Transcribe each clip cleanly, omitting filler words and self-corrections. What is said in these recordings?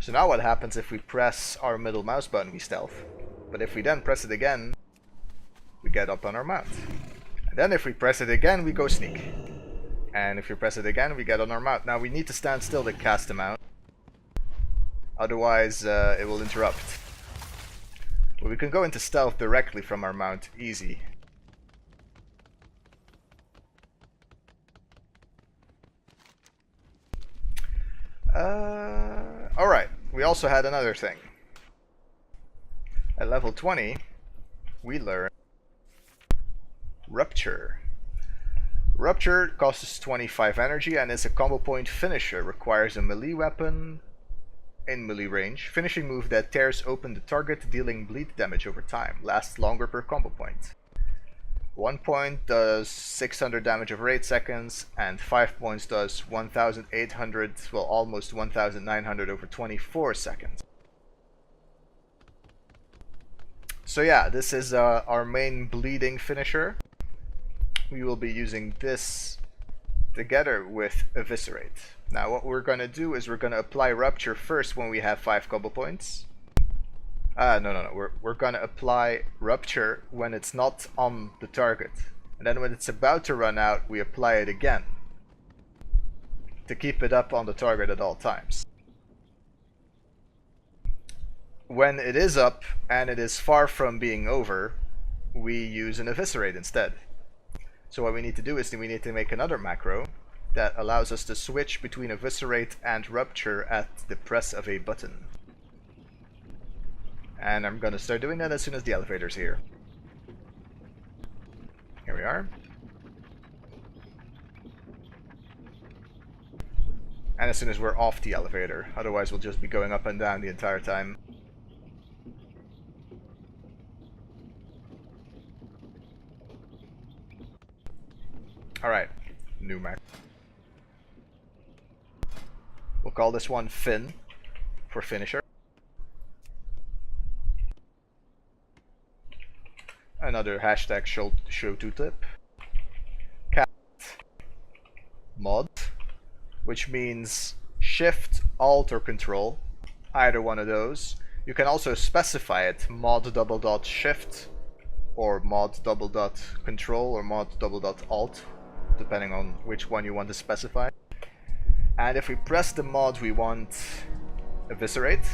So now what happens if we press our middle mouse button, we stealth. But if we then press it again, we get up on our mount. And then if we press it again, we go sneak. And if we press it again, we get on our mount. Now we need to stand still to cast the mount. Otherwise, it will interrupt. But we can go into stealth directly from our mount, easy. Alright, we also had another thing. At level 20, we learn Rupture. Rupture costs us 25 energy and is a combo point finisher. Requires a melee weapon in melee range. Finishing move that tears open the target, dealing bleed damage over time. Lasts longer per combo point. 1 point does 600 damage over 8 seconds, and 5 points does 1800, well, almost 1900 over 24 seconds. So yeah, this is our main bleeding finisher. We will be using this together with Eviscerate. Now what we're going to do is we're going to apply Rupture first when we have 5 combo points. No. We're gonna apply Rupture when it's not on the target. And then when it's about to run out, we apply it again. To keep it up on the target at all times. When it is up and it is far from being over, we use an Eviscerate instead. So what we need to do is we need to make another macro that allows us to switch between Eviscerate and Rupture at the press of a button. And I'm gonna start doing that as soon as the elevator's here. Here we are. And as soon as we're off the elevator, otherwise we'll just be going up and down the entire time. Alright, new map. We'll call this one Finn for finisher. Another hashtag show tooltip. Cat mod, which means shift, alt, or control, either one of those. You can also specify it mod double dot shift, or mod double dot control, or mod double dot alt, depending on which one you want to specify. And if we press the mod, we want Eviscerate.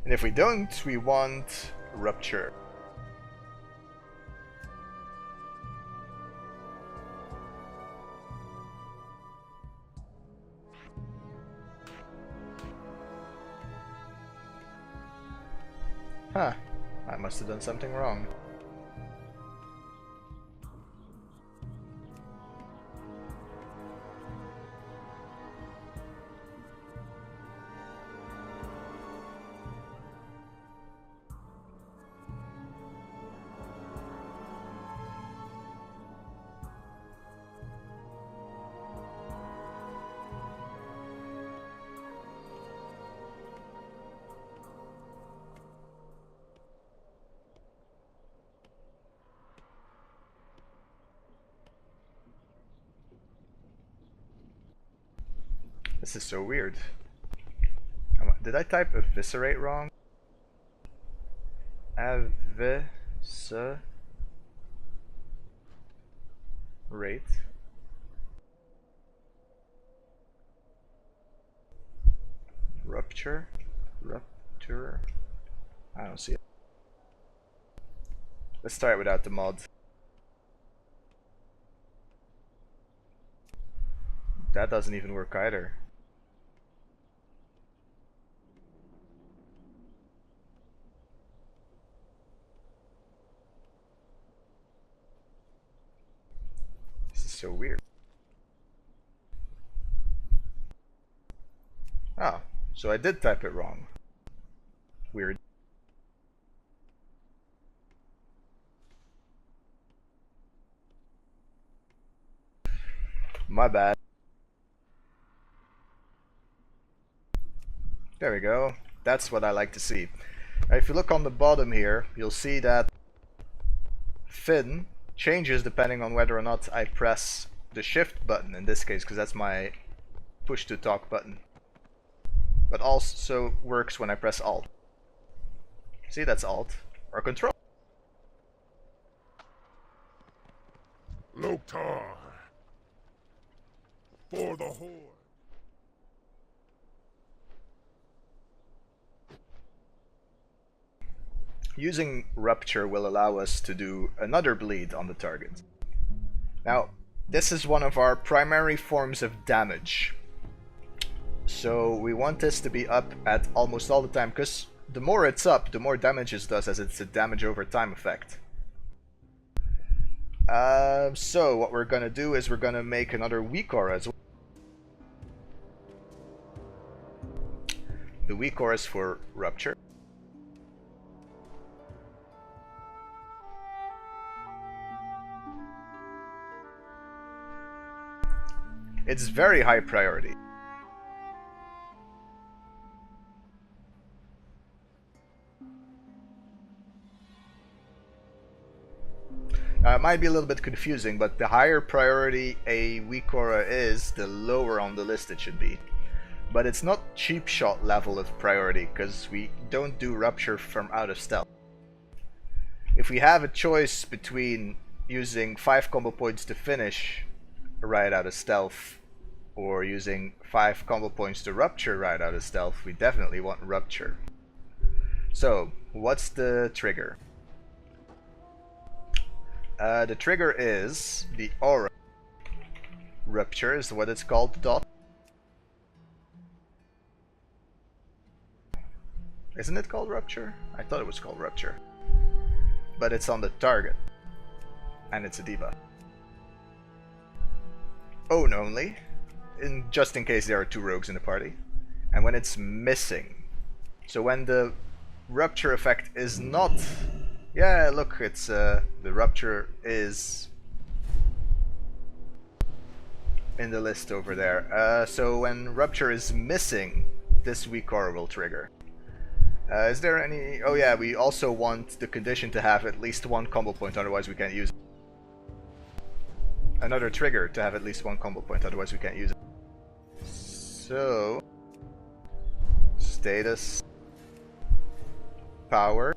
And if we don't, we want Rupture. Huh, I must have done something wrong. This is so weird. Did I type Eviscerate wrong? Eviscerate. Rupture? Rupture? I don't see it. Let's try it without the mod. That doesn't even work either. So weird. Oh, so I did type it wrong. Weird. My bad. There we go. That's what I like to see. Now, if you look on the bottom here, you'll see that Finn changes depending on whether or not I press the shift button in this case, because that's my push to talk button. But also works when I press Alt. See, that's Alt or Control. Loktar for the Horde. Using Rupture will allow us to do another bleed on the target. Now, this is one of our primary forms of damage. So we want this to be up at almost all the time, because the more it's up, the more damage it does, as it's a damage over time effect. So what we're gonna do is we're gonna make another weakaura as well. The weakaura is for Rupture. It's very high priority. It might be a little bit confusing, but the higher priority a weakaura is, the lower on the list it should be. But it's not cheap shot level of priority, because we don't do Rupture from out of stealth. If we have a choice between using 5 combo points to finish right out of stealth, or using 5 combo points to Rupture right out of stealth, we definitely want Rupture. So, what's the trigger? The trigger is the aura. Rupture is what it's called, the dot. Isn't it called Rupture? I thought it was called Rupture. But it's on the target. And it's a debuff. Own only. Just in case there are 2 rogues in the party. And when it's missing. So when the Rupture effect is not... Yeah, look, it's the Rupture is in the list over there. So when Rupture is missing, this weakaura will trigger. Is there any... Oh yeah, we also want the condition to have at least 1 combo point, otherwise we can't use it. Another trigger to have at least 1 combo point, otherwise we can't use it. So... Status... Power...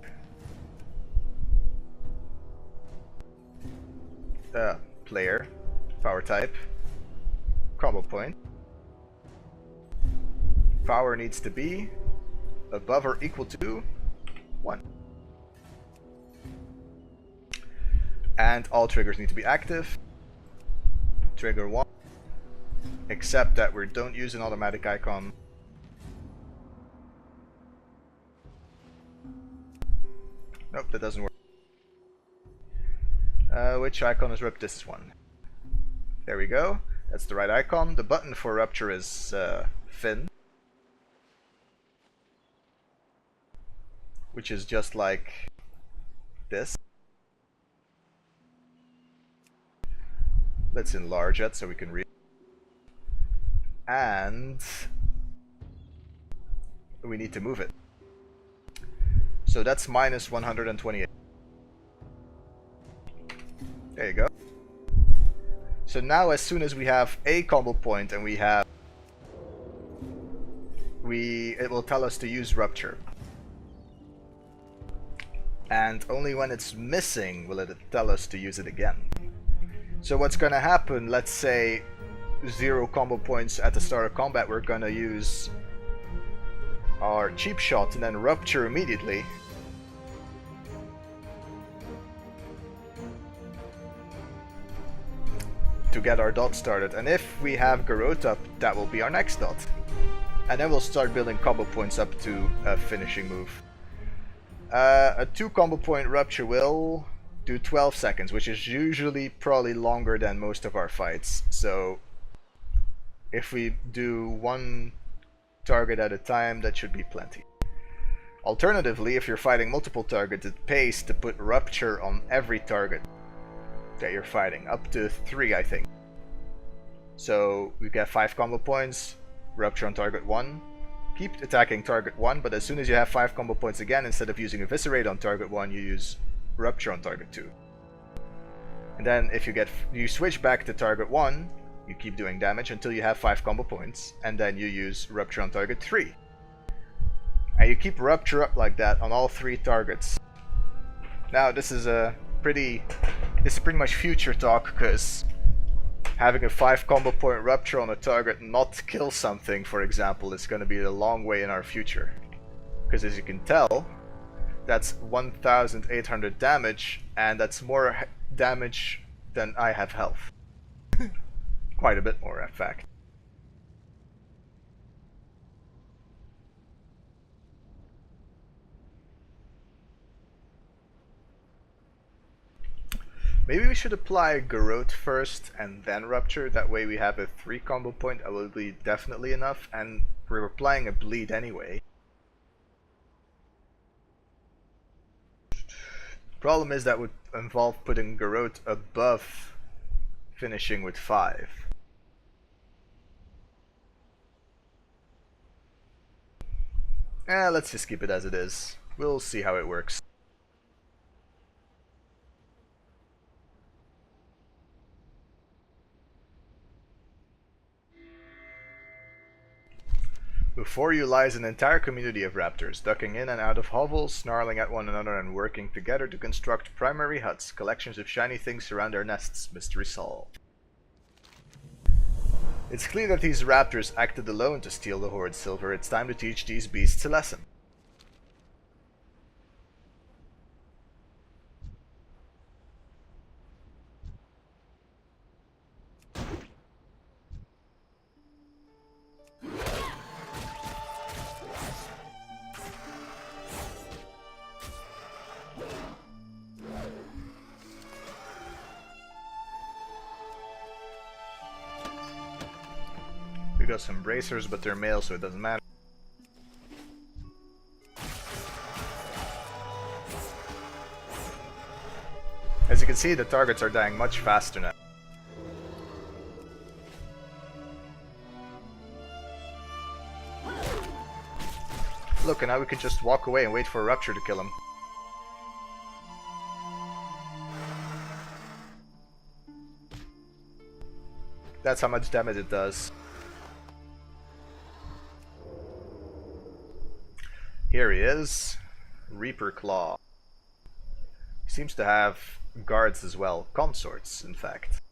player, power type, combo point. Power needs to be above or equal to 1. And all triggers need to be active. Trigger 1. Except that we don't use an automatic icon. Nope, that doesn't work. Which icon is Rup? This one. There we go. That's the right icon. The button for Rupture is Fin. Which is just like this. Let's enlarge it so we can read. And we need to move it. So that's minus 128. There you go. So now as soon as we have a combo point and it will tell us to use Rupture. And only when it's missing will it tell us to use it again. So what's gonna happen, let's say 0 combo points at the start of combat, we're gonna use our cheap shot and then Rupture immediately. To get our dot started, and if we have Garrote up, that will be our next dot. And then we'll start building combo points up to a finishing move. A 2 combo point Rupture will do 12 seconds, which is usually probably longer than most of our fights. So if we do 1 target at a time, that should be plenty. Alternatively, if you're fighting multiple targets, it pays to put Rupture on every target that you're fighting, up to 3 I think. So we get 5 combo points, Rupture on target 1, keep attacking target 1, but as soon as you have 5 combo points again, instead of using Eviscerate on target 1, you use Rupture on target 2. And then if you switch back to target 1, you keep doing damage until you have 5 combo points, and then you use Rupture on target 3. And you keep Rupture up like that on all 3 targets. Now this is pretty much future talk, because having a 5 combo point Rupture on a target not kill something, for example, is going to be a long way in our future. Because as you can tell, that's 1,800 damage, and that's more damage than I have health. Quite a bit more, in fact. Maybe we should apply Garrote first and then Rupture, that way we have a 3 combo point. That will be definitely enough, and we're applying a bleed anyway. Problem is that would involve putting Garrote above finishing with 5. Let's just keep it as it is. We'll see how it works. Before you lies an entire community of raptors, ducking in and out of hovels, snarling at one another and working together to construct primary huts. Collections of shiny things surround their nests. Mystery solved. It's clear that these raptors acted alone to steal the Hoard's silver. It's time to teach these beasts a lesson. We got some bracers, but they're male, so it doesn't matter. As you can see, the targets are dying much faster now. Look, and now we can just walk away and wait for a Rupture to kill him. That's how much damage it does. Here he is, Reaper Claw. He seems to have guards as well, consorts in fact.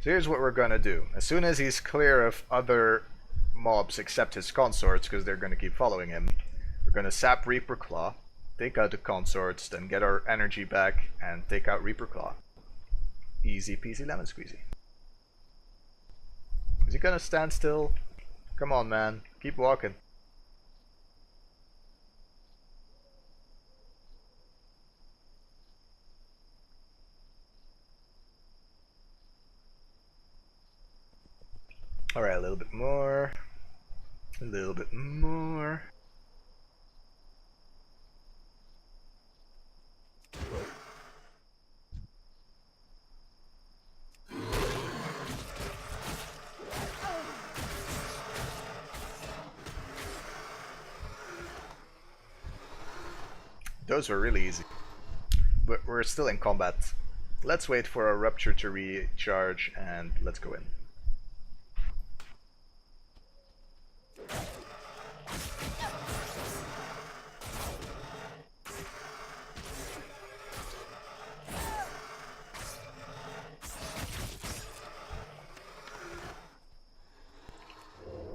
So here's what we're gonna do. As soon as he's clear of other mobs except his consorts, because they're gonna keep following him, we're gonna sap Reaper Claw, take out the consorts, then get our energy back and take out Reaper Claw. Easy peasy lemon squeezy. Is he gonna stand still? Come on, man. Keep walking. Alright, a little bit more. A little bit more. Those were really easy. But we're still in combat. Let's wait for our Rupture to recharge and let's go in.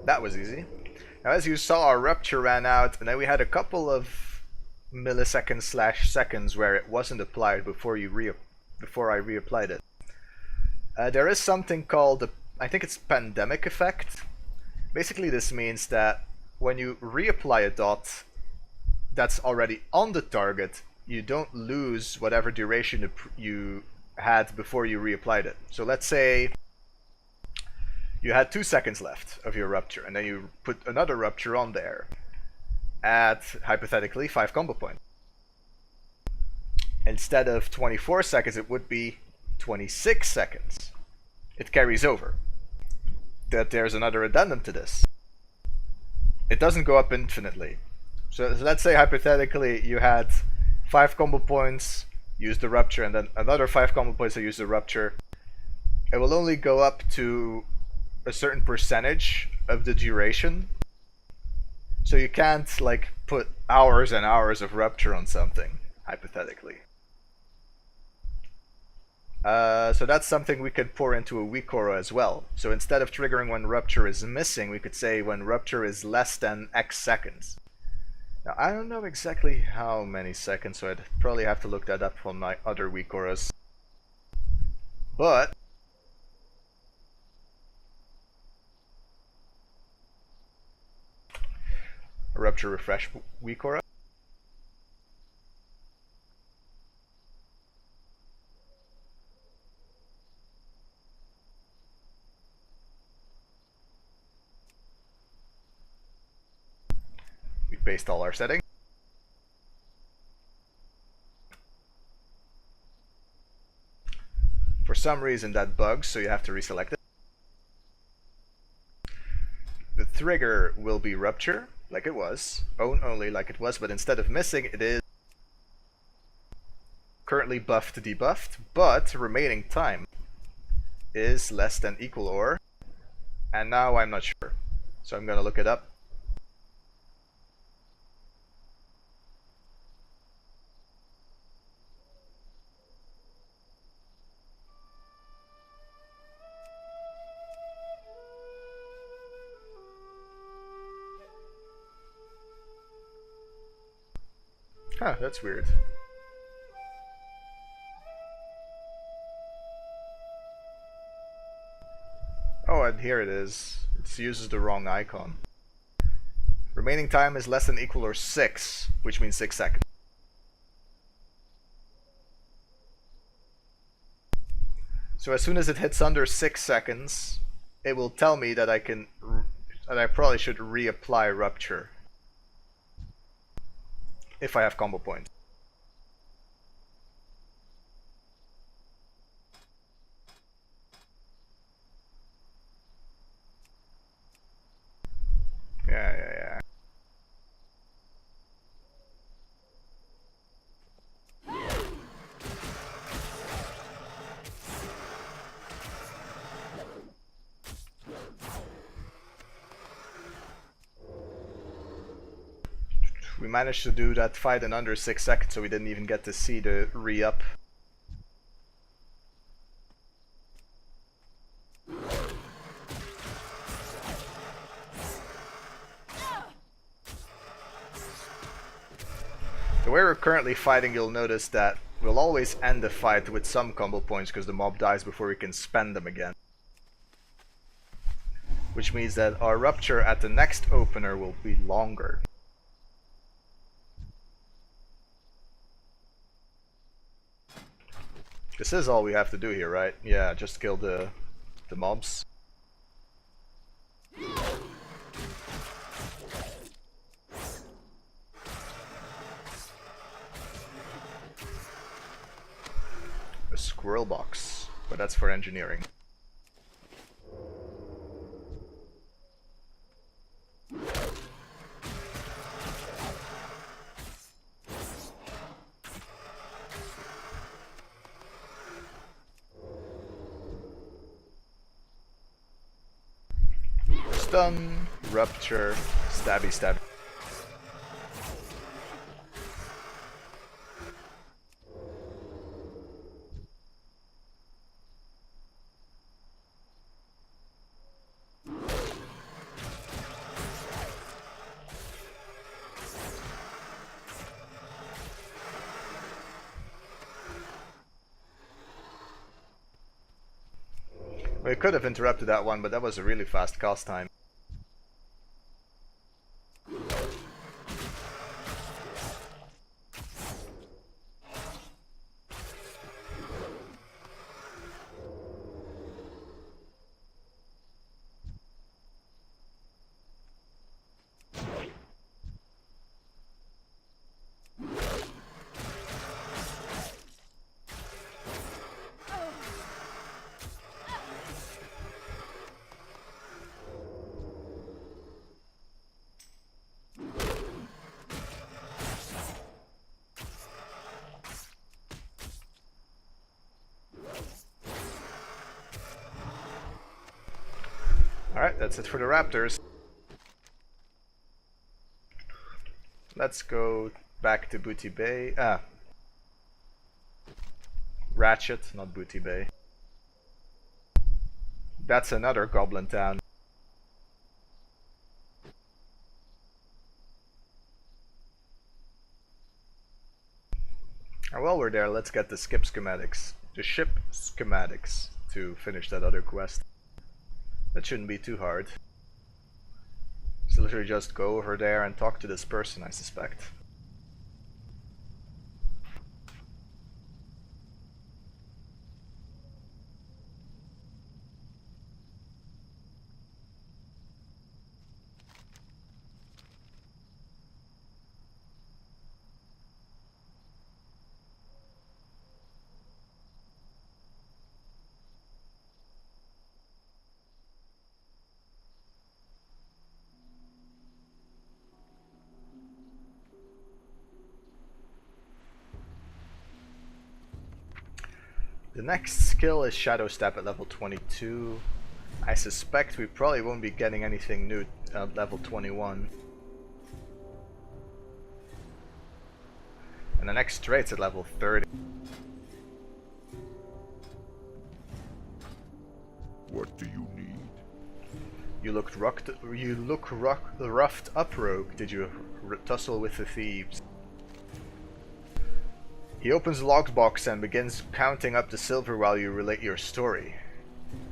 That was easy. Now as you saw, our Rupture ran out, and then we had a couple of milliseconds/seconds where it wasn't applied before I reapplied it. There is something called, I think it's pandemic effect. Basically this means that when you reapply a dot that's already on the target, you don't lose whatever duration you had before you reapplied it. So let's say you had 2 seconds left of your Rupture, and then you put another Rupture on there at, hypothetically, 5 combo points. Instead of 24 seconds, it would be 26 seconds. It carries over. That there's another addendum to this. It doesn't go up infinitely. So let's say, hypothetically, you had 5 combo points, use the rupture, and then another 5 combo points to use the rupture. It will only go up to a certain percentage of the duration. So you can't like put hours and hours of rupture on something, hypothetically. So that's something we could pour into a weakaura as well. So instead of triggering when rupture is missing, we could say when rupture is less than X seconds. Now I don't know exactly how many seconds, so I'd probably have to look that up on my other weakauras. But a rupture refresh weakaura. We paste all our settings. For some reason that bugs, so you have to reselect it. The trigger will be rupture, like it was, own only like it was, but instead of missing, it is currently buffed to debuffed, but remaining time is less than equal or, and now I'm not sure, so I'm gonna look it up. Huh, that's weird. Oh, and here it is. It uses the wrong icon. Remaining time is less than equal or 6, which means 6 seconds. So as soon as it hits under 6 seconds, it will tell me that I probably should reapply rupture if I have combo points. Yeah. We managed to do that fight in under 6 seconds, so we didn't even get to see the re-up. The way we're currently fighting, you'll notice that we'll always end the fight with some combo points because the mob dies before we can spend them again. Which means that our rupture at the next opener will be longer. This is all we have to do here, right? Yeah, just kill the mobs. A squirrel box, but that's for engineering. Stun, rupture, stabby stab. We could have interrupted that one, but that was a really fast cast time. Alright, that's it for the raptors. Let's go back to Booty Bay. Ratchet, not Booty Bay. That's another goblin town. And while we're there, let's get the ship schematics to finish that other quest. That shouldn't be too hard. So literally just go over there and talk to this person, I suspect. The next skill is Shadow Step at level 22. I suspect we probably won't be getting anything new at level 21. And the next trait's at level 30. What do you need? You look roughed up, rogue. Did you tussle with the thieves? He opens the lockbox and begins counting up the silver while you relate your story.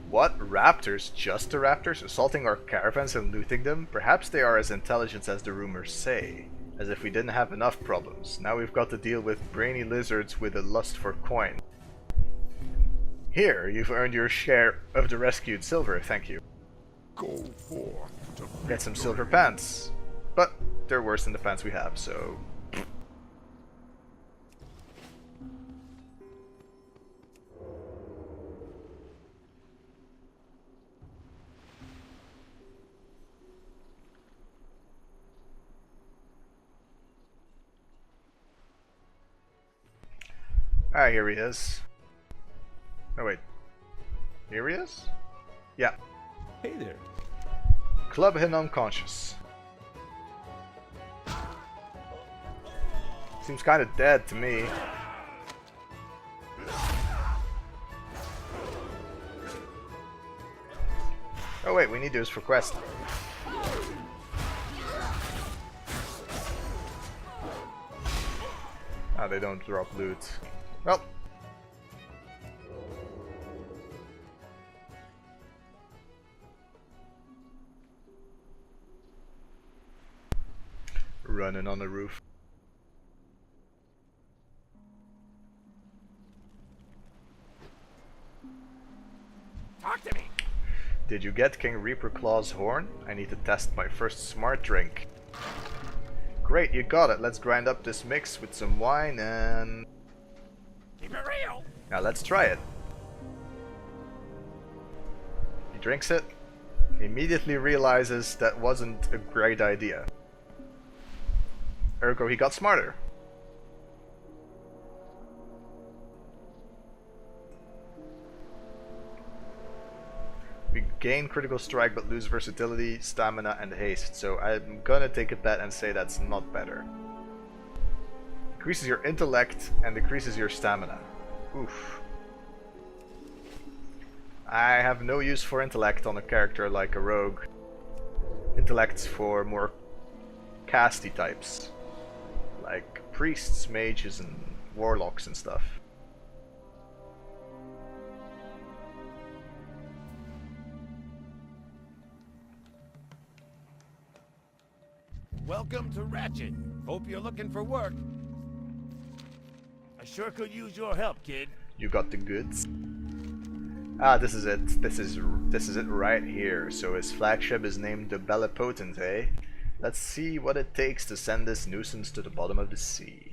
What? Raptors? Just the raptors? Assaulting our caravans and looting them? Perhaps they are as intelligent as the rumors say. As if we didn't have enough problems. Now we've got to deal with brainy lizards with a lust for coin. Here, you've earned your share of the rescued silver, thank you. Go forth to Get some silver pants. But they're worse than the pants we have, so... Ah, here he is. Oh wait. Here he is? Yeah. Hey there. Club him unconscious. Seems kinda dead to me. Oh wait, we need those for quest. Ah, they don't drop loot. Well. Running on the roof. Talk to me. Did you get King Reaper Claw's horn? I need to test my first smart drink. Great, you got it. Let's grind up this mix with some wine and... Keep it real. Now let's try it. He drinks it. He immediately realizes that wasn't a great idea. Ergo, he got smarter. We gain critical strike but lose versatility, stamina, and haste. So I'm gonna take a bet and say that's not better. Increases your intellect and decreases your stamina. Oof. I have no use for intellect on a character like a rogue. Intellect's for more casty types. Like priests, mages, and warlocks and stuff. Welcome to Ratchet. Hope you're looking for work. I sure could use your help, kid. You got the goods. Ah, this is it. This is it right here. So his flagship is named the Bellipotent, eh? Let's see what it takes to send this nuisance to the bottom of the sea.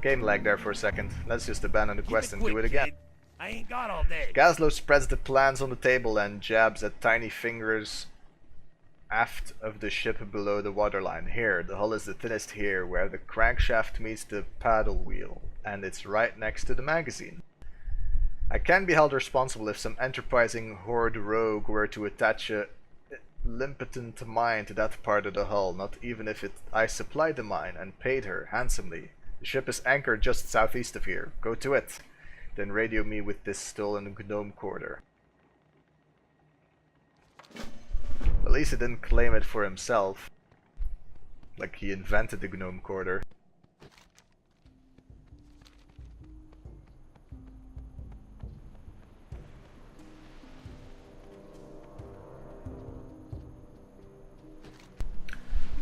Game lag there for a second. Let's just abandon the quest and do it again. Kid. I ain't got all day. Gazlo spreads the plans on the table and jabs at tiny fingers aft of the ship below the waterline. Here, the hull is the thinnest here, where the crankshaft meets the paddle wheel, and it's right next to the magazine. I can be held responsible if some enterprising horde rogue were to attach a limpitant mine to that part of the hull, not even if I supplied the mine and paid her handsomely. The ship is anchored just southeast of here. Go to it. Then radio me with this stolen gnome quarter. At least he didn't claim it for himself. Like he invented the gnome quarter.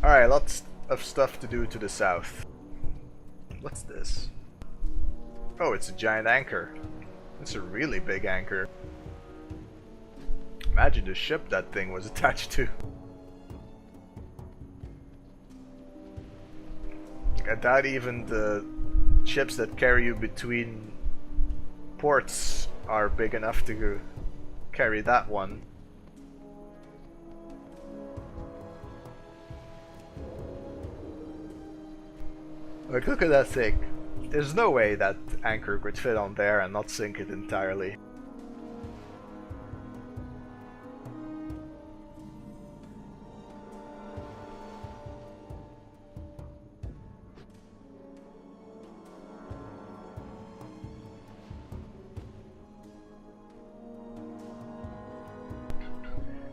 Alright, lots of stuff to do to the south. What's this? Oh, it's a giant anchor. It's a really big anchor. Imagine the ship that thing was attached to. I doubt even the ships that carry you between ports are big enough to carry that one. Like, look at that thing. There's no way that anchor could fit on there and not sink it entirely.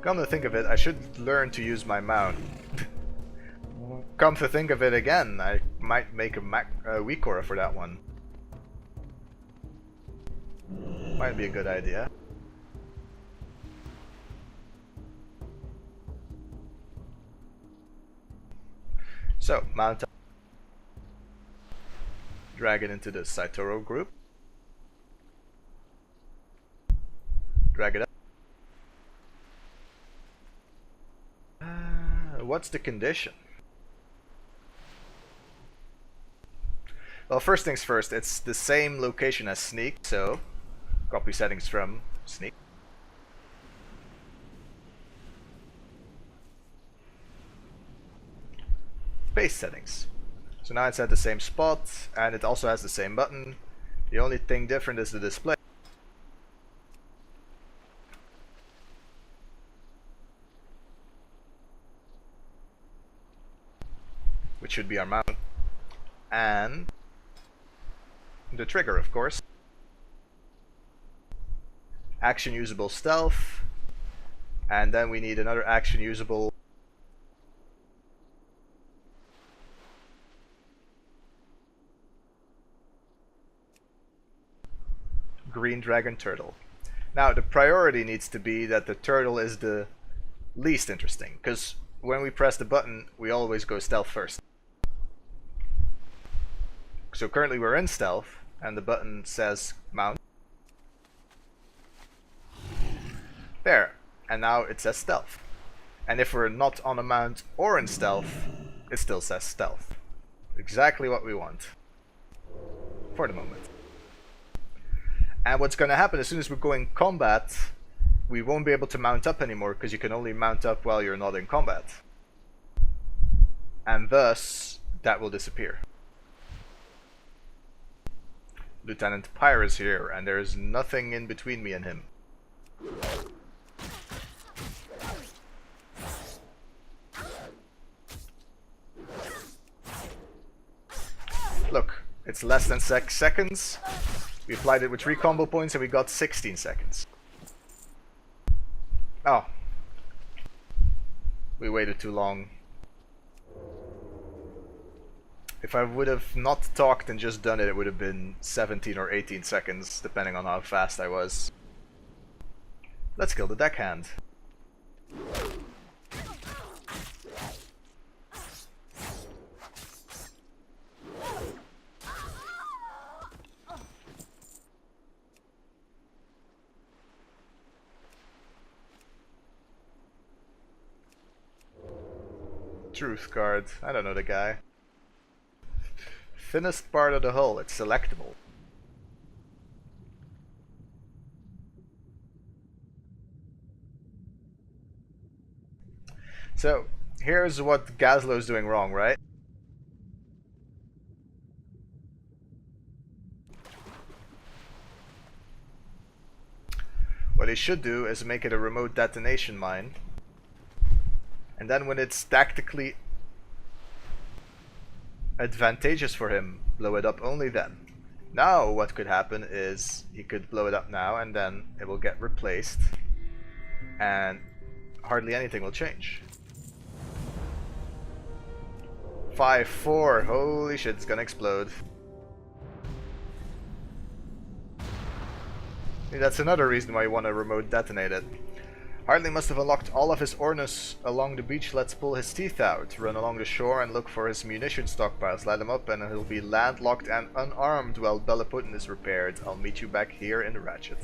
Come to think of it, I should learn to use my mount. Come to think of it again, I might make a weakaura for that one. Might be a good idea. So, mount up. Drag it into the Saitoro group. Drag it up. What's the condition? Well, first things first, it's the same location as sneak, so copy settings from sneak. Paste settings. So now it's at the same spot, and it also has the same button. The only thing different is the display. Which should be our mount. And the trigger, of course. Action usable stealth. And then we need another action usable green dragon turtle. Now the priority needs to be that the turtle is the least interesting, because when we press the button we always go stealth first. So currently we're in stealth and the button says mount. There, and now it says stealth. And if we're not on a mount or in stealth, it still says stealth. Exactly what we want for the moment. And what's going to happen as soon as we go in combat, we won't be able to mount up anymore, because you can only mount up while you're not in combat. And thus, that will disappear. Lieutenant Pyre is here, and there is nothing in between me and him. Look, it's less than 6 seconds. We applied it with 3 combo points and we got 16 seconds. Oh. We waited too long. If I would have not talked and just done it, it would have been 17 or 18 seconds, depending on how fast I was. Let's kill the deckhand. Truth card. I don't know the guy. Thinnest part of the hull. It's selectable. So, here's what Gazlo's doing wrong, right? What he should do is make it a remote detonation mine. And then when it's tactically advantageous for him, blow it up only then. Now what could happen is he could blow it up now and then it will get replaced and hardly anything will change. 5-4, holy shit, it's gonna explode. That's another reason why you want to remote detonate it. Hartley must have unlocked all of his ornus along the beach. Let's pull his teeth out. Run along the shore and look for his munition stockpiles. Light him up and he'll be landlocked and unarmed while Bellepotent is repaired. I'll meet you back here in the Ratchet.